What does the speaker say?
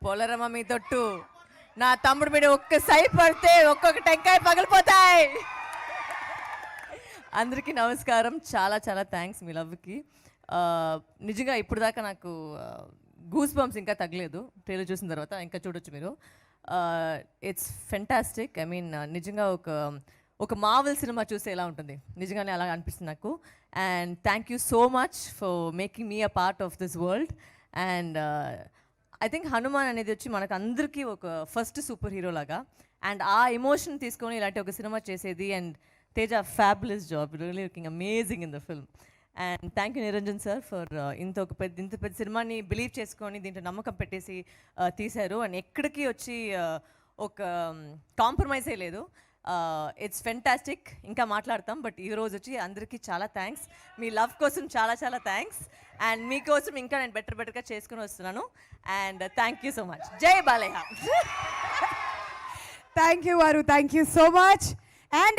పోలరమ్మ మీ తొట్టు నా తమ్ముడు మీద ఒక్క సై పడితే ఒక్కొక్క టెంకాయ పగిలిపోతాయి. అందరికీ నమస్కారం. చాలా చాలా థ్యాంక్స్ మీ లవ్కి. నిజంగా ఇప్పుడు దాకా నాకు గూస్ బంప్స్ ఇంకా తగ్గలేదు. ట్రైలర్ చూసిన తర్వాత ఇంకా చూడొచ్చు మీరు. It's fantastic. ఐ మీన్ నిజంగా ఒక మార్వెల్ సినిమా చూస్తే ఎలా ఉంటుంది, నిజంగానే అలా అనిపిస్తుంది నాకు. And thank you so much for making me a part of this world. And I think Hanuman అనేది వచ్చి మనకు అందరికీ ఒక ఫస్ట్ సూపర్ హీరో లాగా. అండ్ ఆ ఎమోషన్ తీసుకొని ఇలాంటి ఒక సినిమా చేసేది. And Teja fabulous job, really looking amazing in the film. And thank you Niranjan sir for ఇంత పెద్ద సినిమాని బిలీవ్ చేసుకొని దీంట్లో నమ్మకం పెట్టేసి తీశారు. అండ్ ఎక్కడికి వచ్చి ఒక కాంప్రమైజే లేదు. It's fantastic. ఇంకా మాట్లాడతాం, బట్ ఈరోజు వచ్చి అందరికీ చాలా థ్యాంక్స్. మీ లవ్ కోసం చాలా చాలా థ్యాంక్స్. అండ్ మీకోసం ఇంకా నేను బెటర్గా చేసుకుని వస్తున్నాను. And thank you so much. జై బాలయ్య. థ్యాంక్ యూ వారు, thank you so much. And